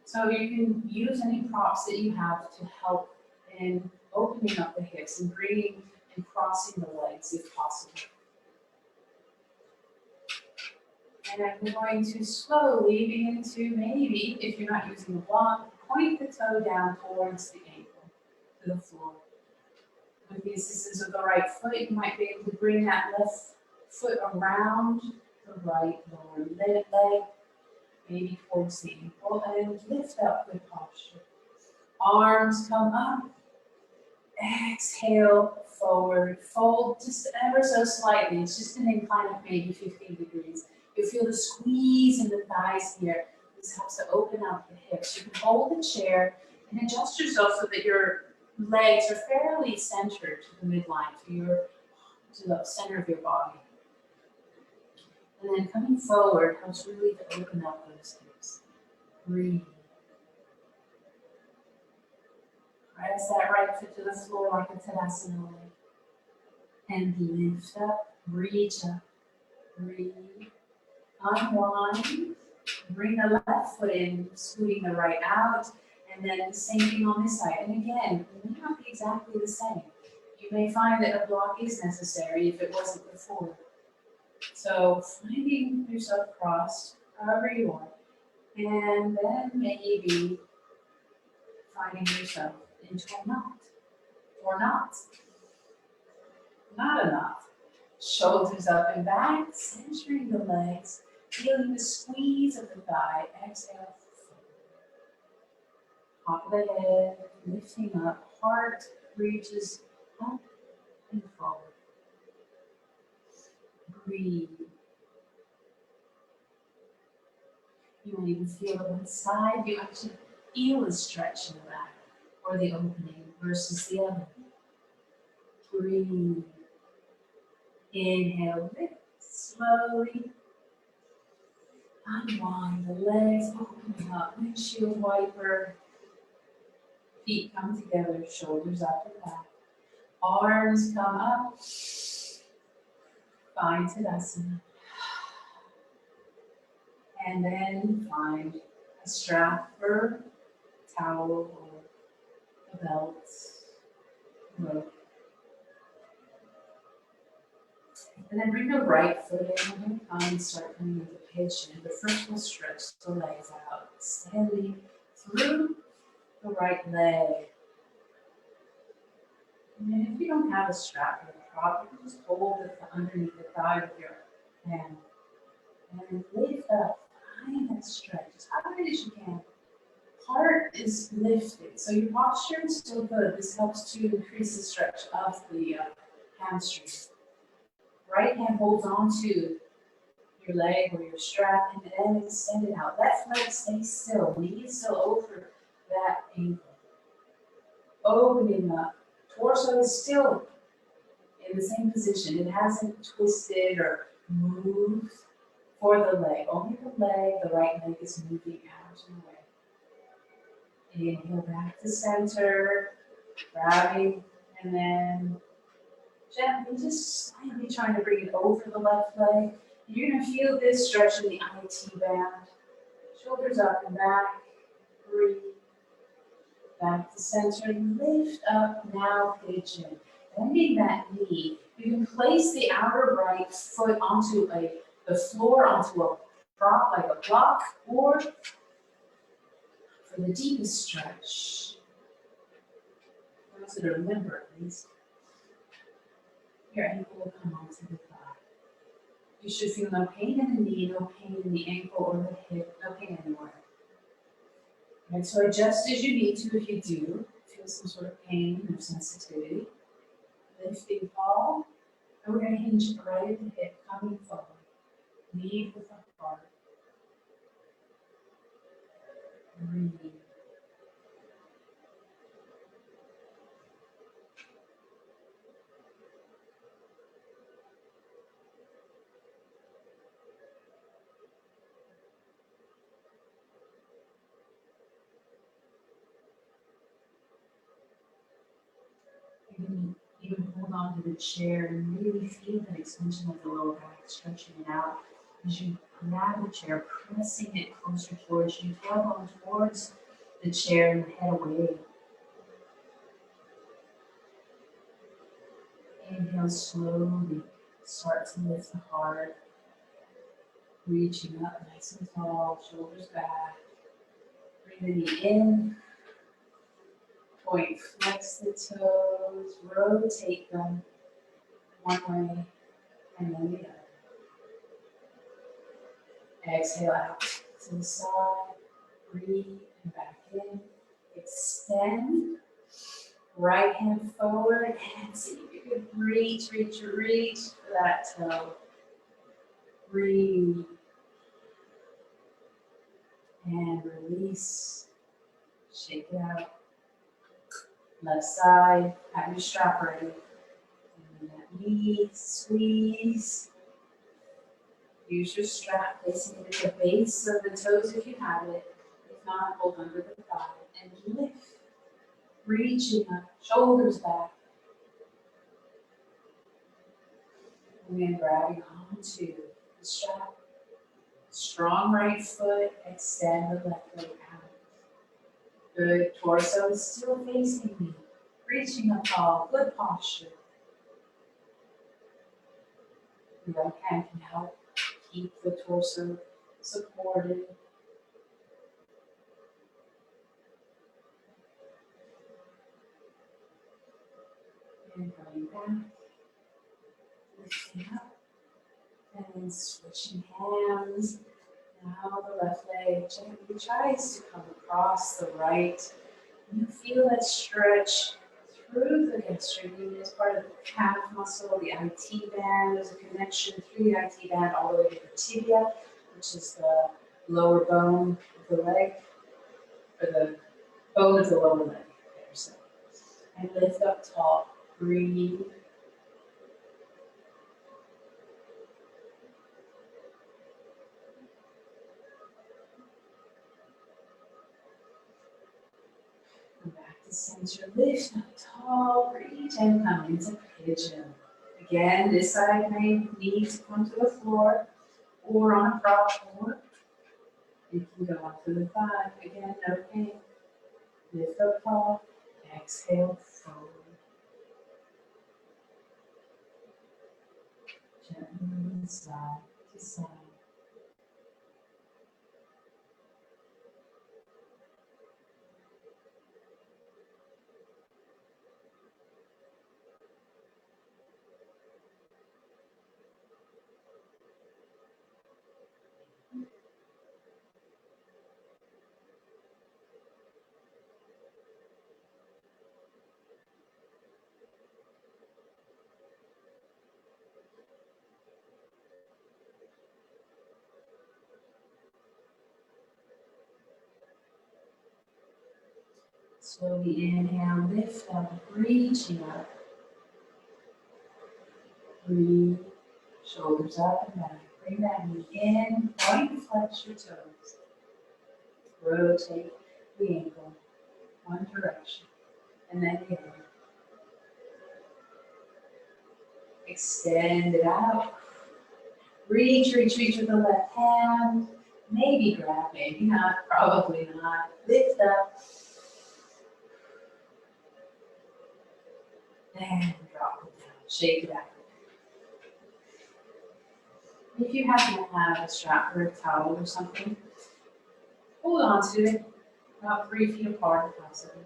So you can use any props that you have to help in opening up the hips and bringing and crossing the legs if possible. And I'm going to slowly begin to maybe, if you're not using a block, point the toe down towards the ankle, to the floor. With the assistance of the right foot, you might be able to bring that left foot around the right lower leg, maybe towards the ankle, and lift up with posture. Arms come up. Exhale, forward, fold just ever so slightly. It's just an incline of maybe 15 degrees. You'll feel the squeeze in the thighs here. This helps to open up the hips. You can hold the chair and adjust yourself so that your legs are fairly centered to the midline, to the center of your body. And then coming forward helps really to open up those hips. Breathe. Press that right foot to the floor like a Tadasana leg. And lift up, reach up, breathe. Unwind. Bring the left foot in, scooting the right out. And then the same thing on this side. And again, it may not be exactly the same. You may find that a block is necessary if it wasn't before. So finding yourself crossed, however you want. And then maybe finding yourself into a knot. Or not. Not a knot. Shoulders up and back, centering the legs, feeling the squeeze of the thigh. Exhale. Top of the head, lifting up, heart reaches up and forward. Breathe. You might even feel it one side. You actually feel the stretch in the back or the opening versus the other. Breathe. Inhale, lift slowly. Unwind the legs, open up, windshield wiper. Feet come together, shoulders up and back. Arms come up. Find Tadasana. And then find a strap for a towel or a belt, rope. And then bring the right foot in and start coming into pigeon. But first we'll stretch the legs out steadily through the right leg. And then if you don't have a strap or a prop, you can just hold it underneath the thigh with your hand. And lift up, find that stretch as high as you can. Heart is lifted, so your posture is still good. This helps to increase the stretch of the hamstrings. Right hand holds on to your leg or your strap and then extend it out. Left leg stays still, knee is still over that ankle. opening up. Torso is still in the same position. It hasn't twisted or moved for the leg. Only the leg, the right leg is moving out and away. Inhale back to center, grabbing, and then gently, just slightly trying to bring it over the left leg. You're gonna feel this stretch in the IT band. Shoulders up and back. Breathe. Back to center, lift up, now pigeon. Bending that knee, you can place the outer right foot onto the floor, onto a prop like a block, or for the deepest stretch, those that are limber at least, your ankle will come onto the thigh. You should feel no pain in the knee, no pain in the ankle or the hip, no pain anywhere. And so adjust as you need to if you do feel some sort of pain or sensitivity. Lifting tall, and we're going to hinge right at the hip, coming forward. Lead with the heart. Breathe. Even hold on to the chair and really feel that extension of the lower back, stretching it out. As you grab the chair, pressing it closer towards you, tailbone towards the chair and the head away. Inhale slowly, start to lift the heart, reaching up nice and tall, shoulders back. Bring the knee in, point, flex the toes, rotate them one way and then the other. Exhale out to the side, breathe and back in, extend, right hand forward, and see if you can reach for that toe. Breathe and release, shake it out. Left side, have your strap ready. And that knee, squeeze. Use your strap, placing it at the base of the toes if you have it. If not, hold under the thigh and lift. Reaching up, shoulders back. And then grabbing onto the strap. Strong right foot, extend the left leg out. Good, torso is still facing me. Reaching up tall, good posture. The right hand can help keep the torso supported. And going back, lifting up, and then switching hands. Now the left leg gently tries to come across the right. You feel that stretch through the gastrocnemius, as part of the calf muscle, the IT band. There's a connection through the IT band all the way to the tibia, which is the lower bone of the leg, or the bone of the lower leg. So, and lift up tall. Breathe. Come back to center, lift up tall, reach and come into pigeon. Again, this side may need to come to the floor or on a prop, or you can go onto the thigh. Again, no pain. Lift up tall, exhale forward. Gently moving side to side. Slowly inhale, lift up, reaching up. Breathe, shoulders up and back. Bring that knee in, point flex your toes. Rotate the ankle one direction and then the other. Extend it out. Reach with the left hand. Maybe grab, maybe not, probably not. Lift up. And drop it down. Shake it out. If you happen to have a strap or a towel or something, hold on to it about 3 feet apart if possible.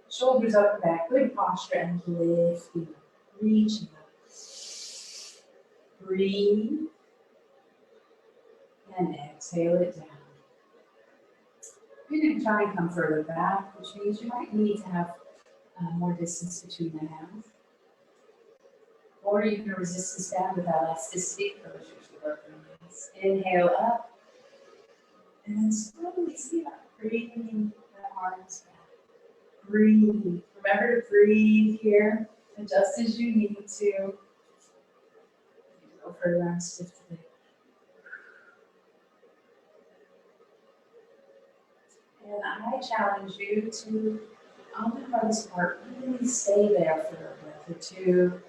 Shoulders up and back, good posture, and lifting up, reaching up. Breathe, and exhale it down. You're going to try and come further back, which means you might need to have more distance between the hands. Or you can resist this down with elasticity. Those usually work really nice. Inhale up, and then slowly see that breathing the arms back. Breathe. Remember to breathe here, adjust as you need to. Go further and stiff today. And I challenge you to, on the hardest part, really stay there for a breath or two.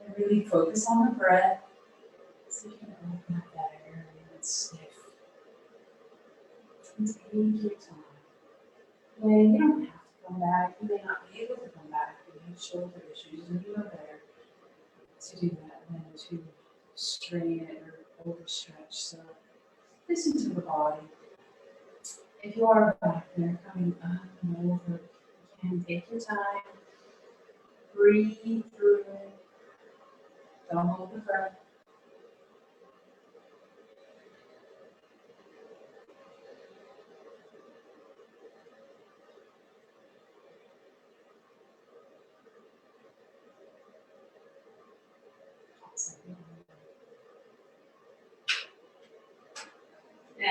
And really focus on the breath. So you can open up that area that's stiff. And take your time. And you don't have to come back. You may not be able to come back. You have shoulder issues, and you know better to do that than to strain it or overstretch. So listen to the body. If you are back there coming up and over, you can take your time. Breathe through it. Don't hold the breath.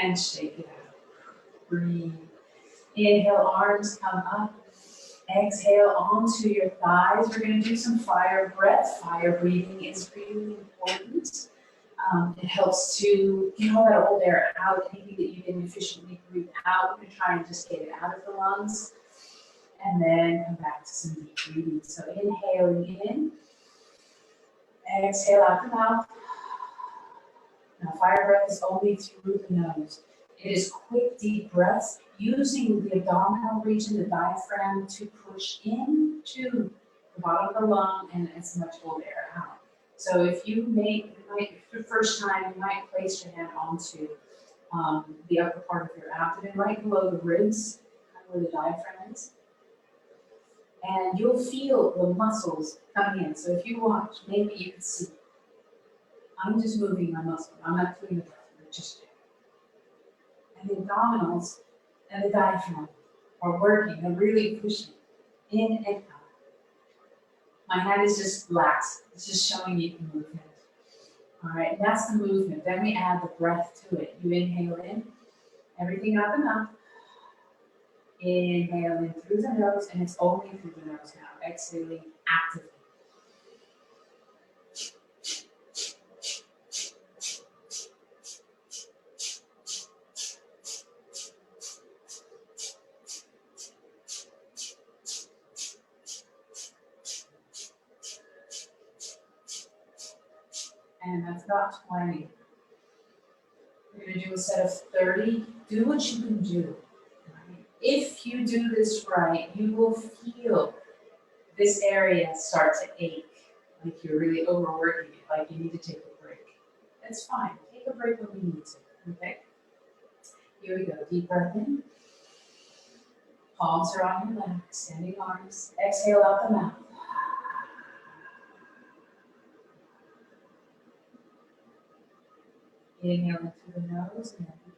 And shake it out. Breathe. Inhale, arms come up. Exhale onto your thighs. We're going to do some fire breath. Fire breathing is really important. It helps to get all that old air out. Anything that you didn't efficiently breathe out, we're going to try and just get it out of the lungs. And then come back to some deep breathing. So inhaling in. Exhale out the mouth. Now, fire breath is only through the nose. It is quick, deep breaths using the abdominal region, the diaphragm, to push into the bottom of the lung and as much old air out. So if you for the first time, you might place your hand onto the upper part of your abdomen, right below the ribs, kind of where the diaphragm is. And you'll feel the muscles coming in. So if you watch, maybe you can see. I'm just moving my muscle. I'm not doing the breath, but just and the abdominals and the diaphragm are working. They're really pushing in and out. My hand is just lax. It's just showing you the movement. All right, and that's the movement. Then we add the breath to it. You inhale in, everything out the mouth. Inhale in through the nose, and it's only through the nose now. Exhaling actively. And that's about 20. We're going to do a set of 30. Do what you can do. Right? If you do this right, you will feel this area start to ache, like you're really overworking it, like you need to take a break. That's fine. Take a break when you need to. Okay? Here we go. Deep breath in. Palms are on your lap, extending arms. Exhale out the mouth. Inhale in through the nose and then begin.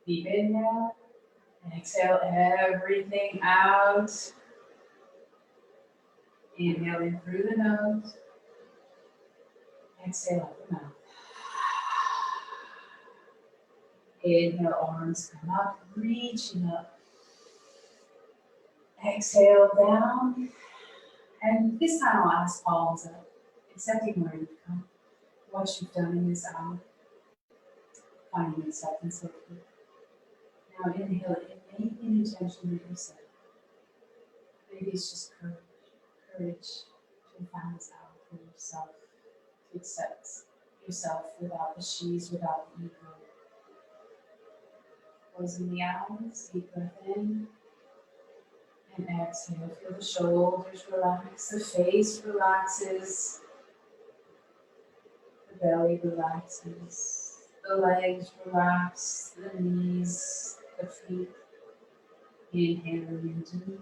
Deep inhale. And exhale everything out. Inhale in through the nose. Exhale out the mouth. Inhale, arms come up, reaching up. Exhale down. And this time I'll ask palms up, accepting where you've come, what you've done in this hour, finding acceptance of you. Now inhale in, make an intention with yourself. Maybe it's just courage to find this hour for yourself, to accept yourself without the she's, without the ego. Closing the eyes, deep breath in, and exhale. Feel the shoulders relax, the face relaxes, the belly relaxes, the legs relax, the knees, the feet. Inhaling in deep.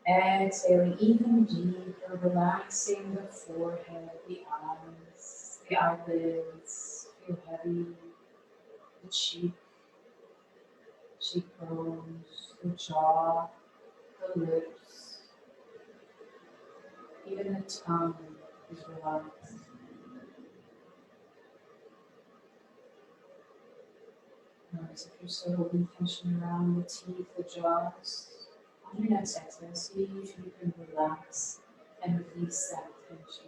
Exhaling even deeper, relaxing the forehead, the eyes, the eyelids, feel heavy, the cheekbones, the jaw, the lips, even the tongue is relaxed. Notice if you're still holding tension around the teeth, the jaws. On your next exhale, see if you can relax and release that tension.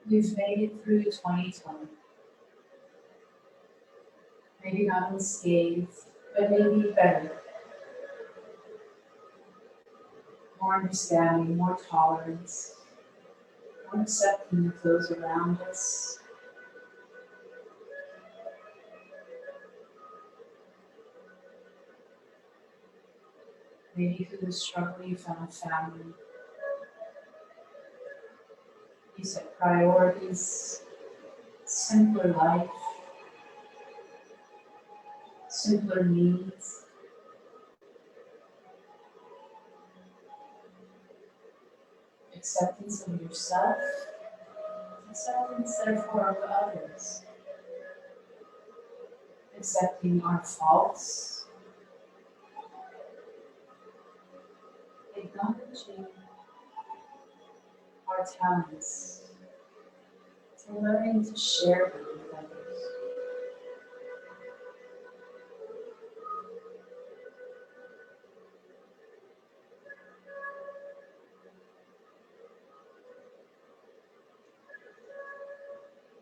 You've made it through 2020. Maybe not unscathed, but maybe better. More understanding, more tolerance, more accepting of those around us. Maybe through the struggle you found family. You set priorities, simpler life, simpler needs. Acceptance of yourself, acceptance therefore of others. Accepting our faults, acknowledging our talents, and learning to share them with others.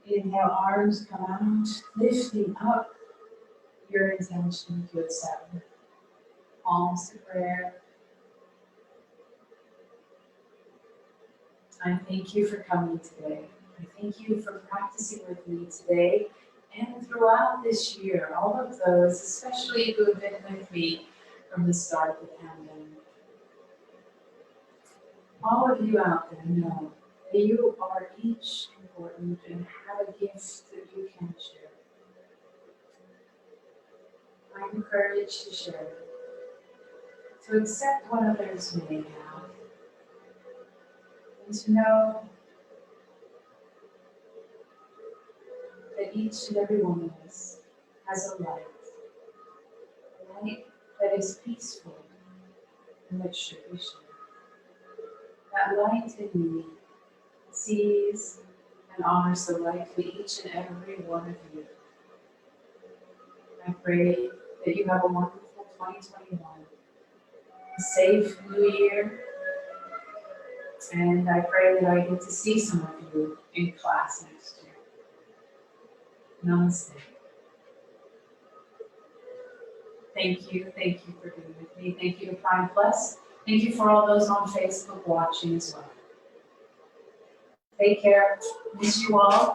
Inhale, arms come out, lifting up your intention to accept. Palms to prayer. I thank you for coming today. I thank you for practicing with me today and throughout this year, all of those, especially who have been with me from the start of the pandemic. All of you out there know that you are each important and have a gift that you can share. I encourage to share it, to accept what others may have, and to know that each and every one of us has a light that is peaceful and that should be shared. That light in me sees and honors the light in each and every one of you. I pray that you have a wonderful 2021, a safe new year, And I pray that I get to see some of you in class next year. Namaste. Thank you for being with me. Thank you to Primeplus. Thank you for all those on Facebook watching as well. Take care. Miss you all.